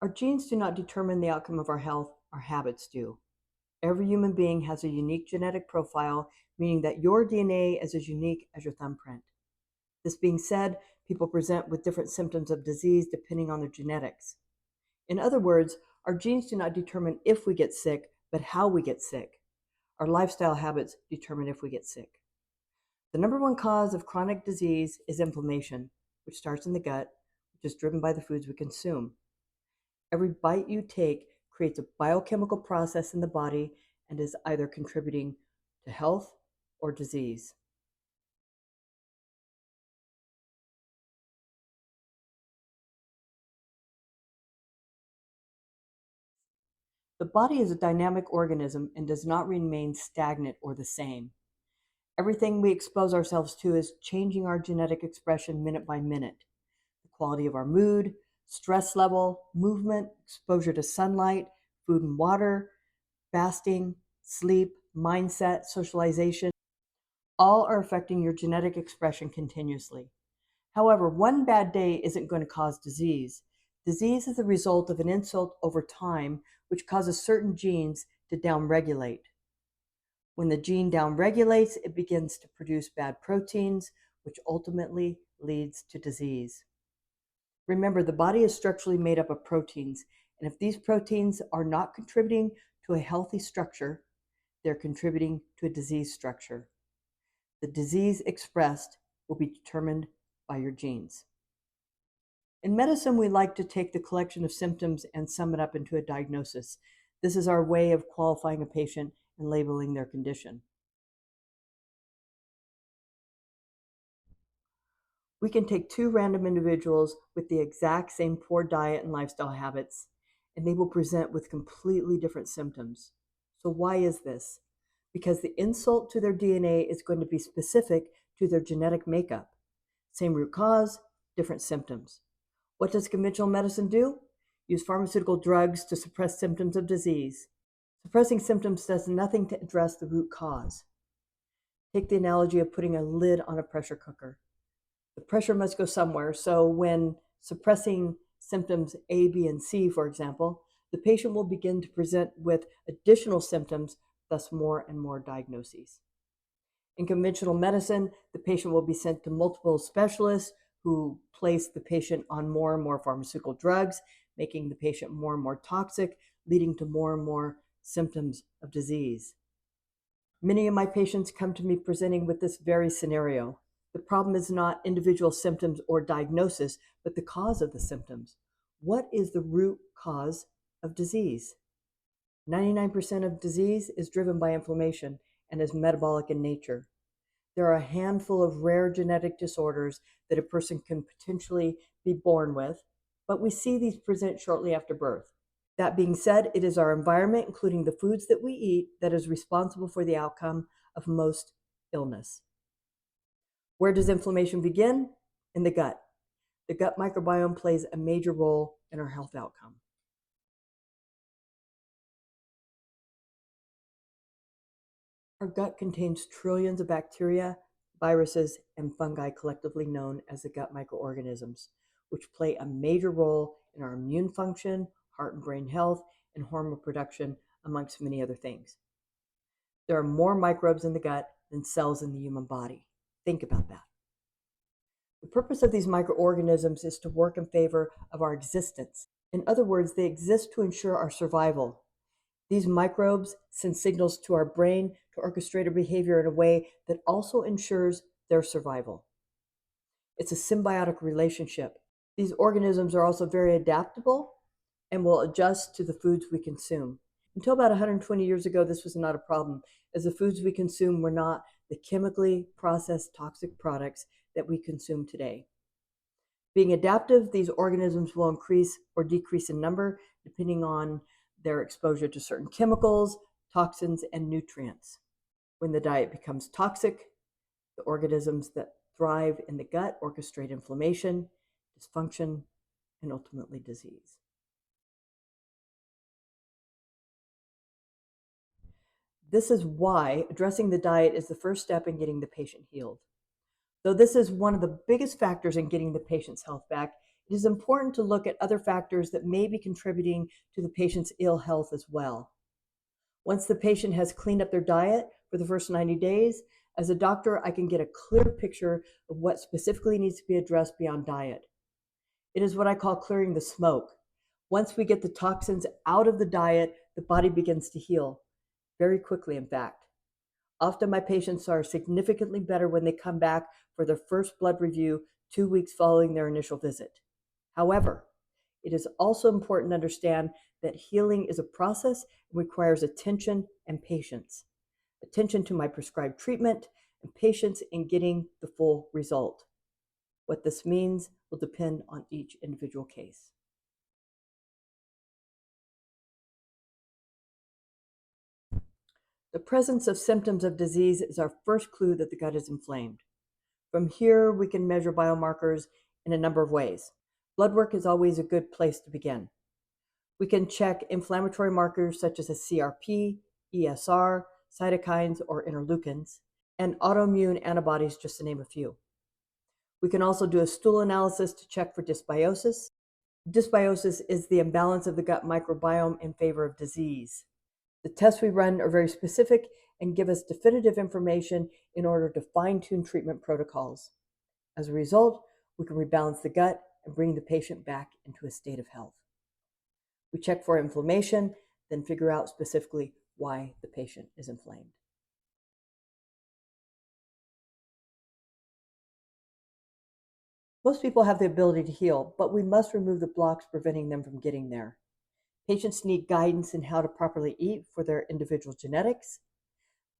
Our genes do not determine the outcome of our health, our habits do. Every human being has a unique genetic profile, meaning that your DNA is as unique as your thumbprint. This being said, people present with different symptoms of disease depending on their genetics. In other words, our genes do not determine if we get sick, but how we get sick. Our lifestyle habits determine if we get sick. The number one cause of chronic disease is inflammation, which starts in the gut, which is driven by the foods we consume. Every bite you take creates a biochemical process in the body and is either contributing to health or disease. The body is a dynamic organism and does not remain stagnant or the same. Everything we expose ourselves to is changing our genetic expression minute by minute. The quality of our mood, stress level, movement, exposure to sunlight, food and water, fasting, sleep, mindset, socialization, all are affecting your genetic expression continuously. However, one bad day isn't going to cause disease. Disease is the result of an insult over time, which causes certain genes to downregulate. When the gene downregulates, it begins to produce bad proteins, which ultimately leads to disease. Remember, the body is structurally made up of proteins, and if these proteins are not contributing to a healthy structure, they're contributing to a disease structure. The disease expressed will be determined by your genes. In medicine, we like to take the collection of symptoms and sum it up into a diagnosis. This is our way of qualifying a patient and labeling their condition. We can take two random individuals with the exact same poor diet and lifestyle habits, and they will present with completely different symptoms. So why is this? Because the insult to their DNA is going to be specific to their genetic makeup. Same root cause, different symptoms. What does conventional medicine do? Use pharmaceutical drugs to suppress symptoms of disease. Suppressing symptoms does nothing to address the root cause. Take the analogy of putting a lid on a pressure cooker. The pressure must go somewhere, so when suppressing symptoms A, B, and C, for example, the patient will begin to present with additional symptoms, thus more and more diagnoses. In conventional medicine, the patient will be sent to multiple specialists who place the patient on more and more pharmaceutical drugs, making the patient more and more toxic, leading to more and more symptoms of disease. Many of my patients come to me presenting with this very scenario. The problem is not individual symptoms or diagnosis, but the cause of the symptoms. What is the root cause of disease? 99% of disease is driven by inflammation and is metabolic in nature. There are a handful of rare genetic disorders that a person can potentially be born with, but we see these present shortly after birth. That being said, it is our environment, including the foods that we eat, that is responsible for the outcome of most illness. Where does inflammation begin? In the gut. The gut microbiome plays a major role in our health outcome. Our gut contains trillions of bacteria, viruses, and fungi collectively known as the gut microorganisms, which play a major role in our immune function, heart and brain health, and hormone production, amongst many other things. There are more microbes in the gut than cells in the human body. Think about that. The purpose of these microorganisms is to work in favor of our existence. In other words, they exist to ensure our survival. These microbes send signals to our brain to orchestrate our behavior in a way that also ensures their survival. It's a symbiotic relationship. These organisms are also very adaptable and will adjust to the foods we consume. Until about 120 years ago, this was not a problem, as the foods we consume were not the chemically processed toxic products that we consume today. Being adaptive, these organisms will increase or decrease in number depending on their exposure to certain chemicals, toxins, and nutrients. When the diet becomes toxic, the organisms that thrive in the gut orchestrate inflammation, dysfunction, and ultimately disease. This is why addressing the diet is the first step in getting the patient healed. Though this is one of the biggest factors in getting the patient's health back, it is important to look at other factors that may be contributing to the patient's ill health as well. Once the patient has cleaned up their diet for the first 90 days, as a doctor, I can get a clear picture of what specifically needs to be addressed beyond diet. It is what I call clearing the smoke. Once we get the toxins out of the diet, the body begins to heal very quickly, in fact. Often my patients are significantly better when they come back for their first blood review 2 weeks following their initial visit. However, it is also important to understand that healing is a process and requires attention and patience. Attention to my prescribed treatment and patience in getting the full result. What this means will depend on each individual case. The presence of symptoms of disease is our first clue that the gut is inflamed. From here, we can measure biomarkers in a number of ways. Blood work is always a good place to begin. We can check inflammatory markers such as a CRP, ESR, cytokines, or interleukins, and autoimmune antibodies, just to name a few. We can also do a stool analysis to check for dysbiosis. Dysbiosis is the imbalance of the gut microbiome in favor of disease. The tests we run are very specific and give us definitive information in order to fine-tune treatment protocols. As a result, we can rebalance the gut and bring the patient back into a state of health. We check for inflammation, then figure out specifically why the patient is inflamed. Most people have the ability to heal, but we must remove the blocks preventing them from getting there. Patients need guidance in how to properly eat for their individual genetics.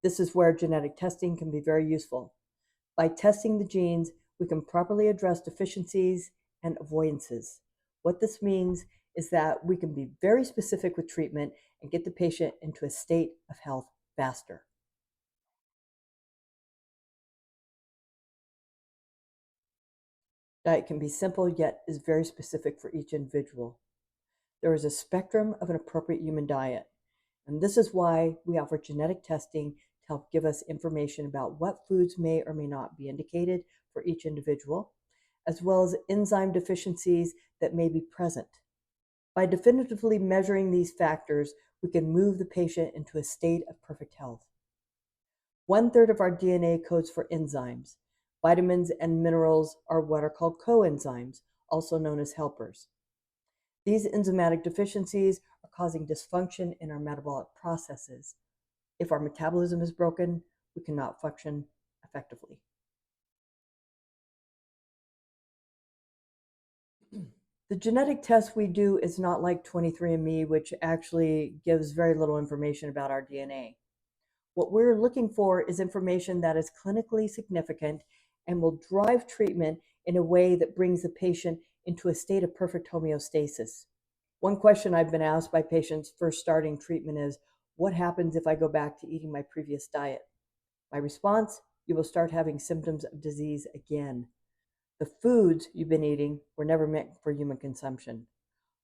This is where genetic testing can be very useful. By testing the genes, we can properly address deficiencies and avoidances. What this means is that we can be very specific with treatment and get the patient into a state of health faster. Diet can be simple, yet is very specific for each individual. There is a spectrum of an appropriate human diet, and this is why we offer genetic testing to help give us information about what foods may or may not be indicated for each individual, as well as enzyme deficiencies that may be present. By definitively measuring these factors, we can move the patient into a state of perfect health. 1/3 of our DNA codes for enzymes. Vitamins and minerals are what are called coenzymes, also known as helpers. These enzymatic deficiencies are causing dysfunction in our metabolic processes. If our metabolism is broken, we cannot function effectively. The genetic test we do is not like 23andMe, which actually gives very little information about our DNA. What we're looking for is information that is clinically significant and will drive treatment in a way that brings the patient into a state of perfect homeostasis. One question I've been asked by patients first starting treatment is, what happens if I go back to eating my previous diet? My response, you will start having symptoms of disease again. The foods you've been eating were never meant for human consumption.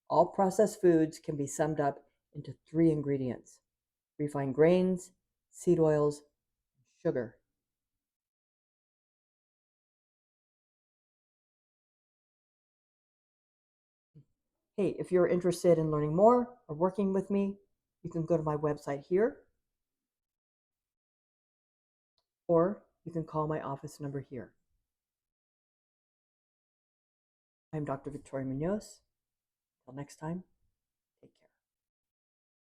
All processed foods can be summed up into 3 ingredients: refined grains, seed oils, and sugar. Hey, if you're interested in learning more or working with me, you can go to my website here, or you can call my office number here. I'm Dr. Victoria Munoz. Until next time.